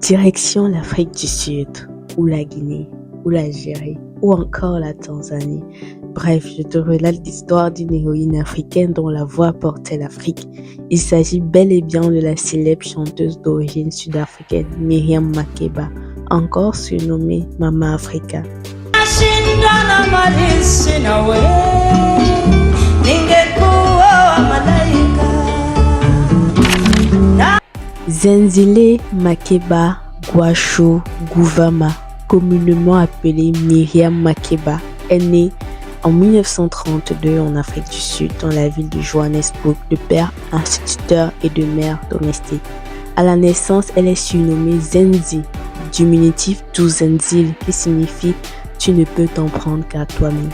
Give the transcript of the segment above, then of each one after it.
Direction l'Afrique du Sud, ou la Guinée, ou l'Algérie, ou encore la Tanzanie. Bref, je te relate l'histoire d'une héroïne africaine dont la voix portait l'Afrique. Il s'agit bel et bien de la célèbre chanteuse d'origine sud-africaine Miriam Makeba, encore surnommée Mama Africa. Zenzile Makeba Gwacho Guvama, communément appelée Miriam Makeba, est née en 1932 en Afrique du Sud, dans la ville de Johannesburg, de père instituteur et de mère domestique. À la naissance, elle est surnommée Zenzi, diminutif d'Uzenzile, qui signifie « tu ne peux t'en prendre qu'à toi-même ».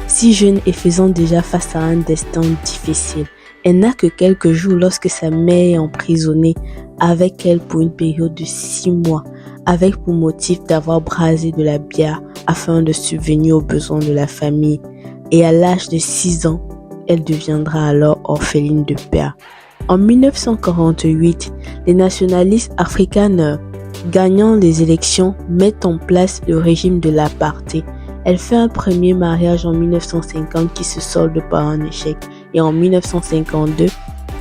Si jeune et faisant déjà face à un destin difficile, elle n'a que quelques jours lorsque sa mère est emprisonnée avec elle pour une période de 6 mois, avec pour motif d'avoir brasé de la bière afin de subvenir aux besoins de la famille. Et à l'âge de 6 ans, elle deviendra alors orpheline de père. En 1948, les nationalistes afrikaners gagnant les élections mettent en place le régime de l'apartheid. Elle fait un premier mariage en 1950 qui se solde par un échec. Et en 1952,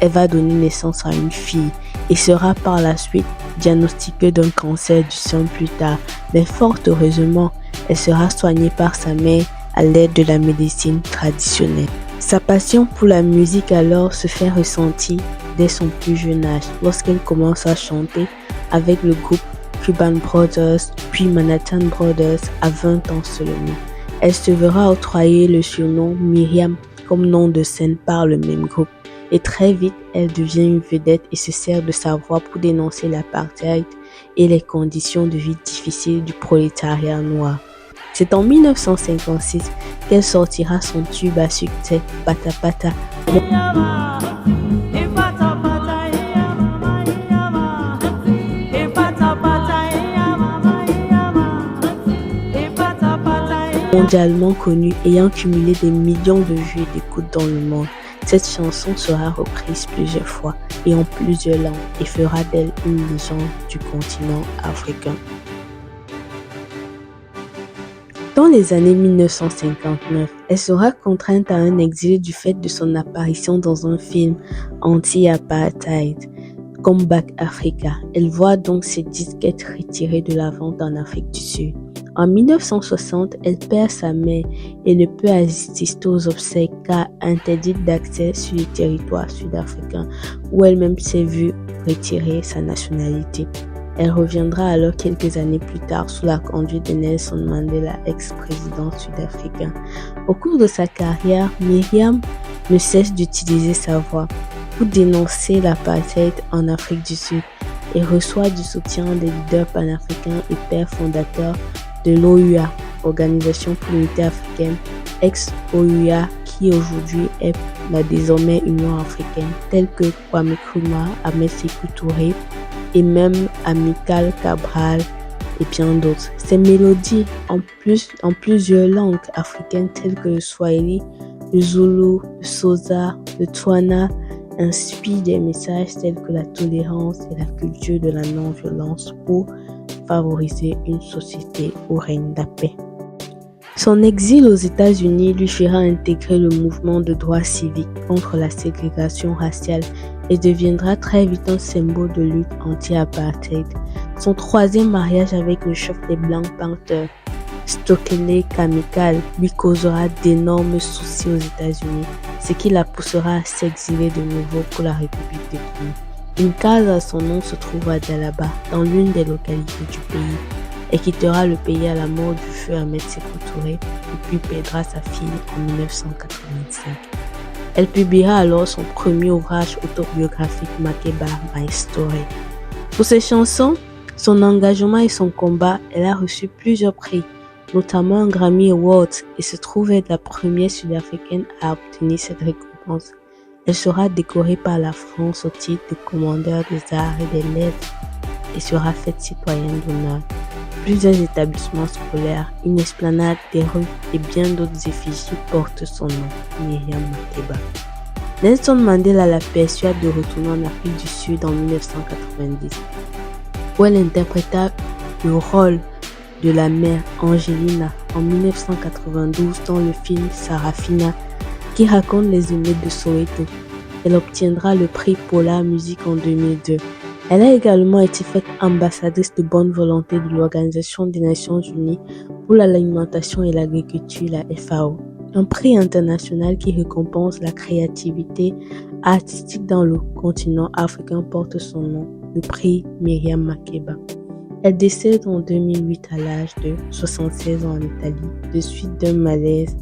elle va donner naissance à une fille et sera par la suite diagnostiquée d'un cancer du sein plus tard. Mais fort heureusement, elle sera soignée par sa mère à l'aide de la médecine traditionnelle. Sa passion pour la musique alors se fait ressentir dès son plus jeune âge, lorsqu'elle commence à chanter avec le groupe Cuban Brothers, puis Manhattan Brothers à 20 ans seulement. Elle se verra octroyer le surnom Myriam comme nom de scène par le même groupe. Et très vite, elle devient une vedette et se sert de sa voix pour dénoncer l'apartheid et les conditions de vie difficiles du prolétariat noir. C'est en 1956 qu'elle sortira son tube à succès Pata Pata, mondialement connu, ayant cumulé des millions de vues et d'écoutes dans le monde. Cette chanson sera reprise plusieurs fois et en plusieurs langues et fera d'elle une légende du continent africain. Dans les années 1959, elle sera contrainte à un exil du fait de son apparition dans un film anti-apartheid, Come Back Africa. Elle voit donc ses disques être retirés de la vente en Afrique du Sud. En 1960, elle perd sa mère et ne peut assister aux obsèques car interdite d'accès sur le territoire sud-africain où elle-même s'est vue retirer sa nationalité. Elle reviendra alors quelques années plus tard sous la conduite de Nelson Mandela, ex-président sud-africain. Au cours de sa carrière, Miriam ne cesse d'utiliser sa voix pour dénoncer l'apartheid en Afrique du Sud et reçoit du soutien des leaders panafricains et pères fondateurs de l'OUA, Organisation pour l'Unité africaine, ex-OUA, qui aujourd'hui est la désormais Union africaine, tels que Kwame Nkrumah, Ahmed Sékou Touré et même Amical Cabral et bien d'autres. Ces mélodies, en plusieurs langues africaines telles que le Swahili, le Zulu, le Xhosa, le Tswana, inspirent des messages tels que la tolérance et la culture de la non-violence pour favoriser une société où règne la paix. Son exil aux États-Unis lui fera intégrer le mouvement de droits civiques contre la ségrégation raciale et deviendra très vite un symbole de lutte anti-apartheid. Son troisième mariage avec le chef des Black Panthers, Stokely Kamikal, lui causera d'énormes soucis aux États-Unis, ce qui la poussera à s'exiler de nouveau pour la République de Guinée. Une case à son nom se trouve à Dalaba, dans l'une des localités du pays. Elle quittera le pays à la mort du feu Ahmed Sékou Touré et puis perdra sa fille en 1985. Elle publiera alors son premier ouvrage autobiographique Makeba My Story. Pour ses chansons, son engagement et son combat, elle a reçu plusieurs prix, notamment un Grammy Award et se trouve être la première sud-africaine à obtenir cette récompense. Elle sera décorée par la France au titre de commandeur des arts et des lettres et sera faite citoyenne d'honneur. Plusieurs établissements scolaires, une esplanade, des rues et bien d'autres effigies portent son nom, Miriam Makeba. Nelson Mandela la persuade de retourner en Afrique du Sud en 1990. où elle interpréta le rôle de la mère Angelina en 1992 dans le film Sarafina qui raconte les émeutes de Soweto. Elle obtiendra le prix Polar Music en 2002. Elle a également été faite ambassadrice de bonne volonté de l'Organisation des Nations Unies pour l'alimentation et l'agriculture, la FAO. Un prix international qui récompense la créativité artistique dans le continent africain porte son nom, le prix Myriam Makeba. Elle décède en 2008 à l'âge de 76 ans en Italie, de suite d'un malaise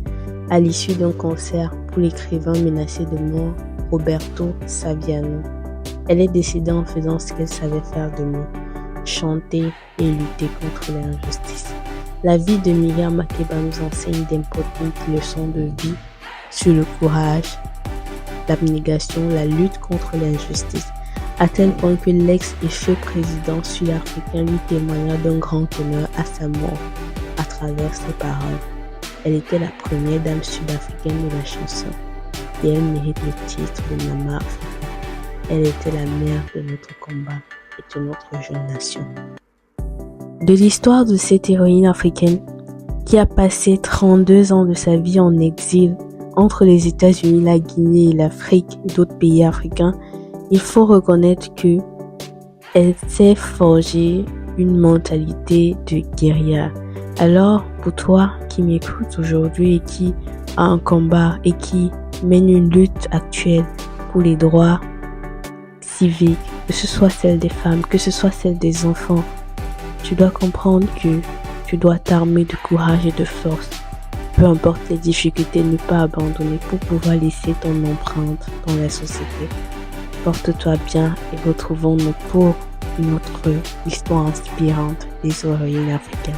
à l'issue d'un concert pour l'écrivain menacé de mort Roberto Saviano. Elle est décédée en faisant ce qu'elle savait faire de mieux, chanter et lutter contre l'injustice. La vie de Myriam Makeba nous enseigne d'importantes leçons de vie sur le courage, l'abnégation, la lutte contre l'injustice, à tel point que l'ex et feu président sud-africain lui témoigna d'un grand honneur à sa mort à travers ses paroles. Elle était la première dame sud-africaine de la chanson et elle mérite le titre de Maman Africa. Elle était la mère de notre combat et de notre jeune nation. De l'histoire de cette héroïne africaine qui a passé 32 ans de sa vie en exil entre les États-Unis, la Guinée et l'Afrique et d'autres pays africains, il faut reconnaître que elle s'est forgée une mentalité de guerrière. Alors, pour toi qui m'écoutes aujourd'hui et qui a un combat et qui mène une lutte actuelle pour les droits civiques, que ce soit celle des femmes, que ce soit celle des enfants, tu dois comprendre que tu dois t'armer de courage et de force. Peu importe les difficultés, ne pas abandonner pour pouvoir laisser ton empreinte dans la société. Porte-toi bien et retrouvons-nous pour une autre histoire inspirante des héroïnes africaines.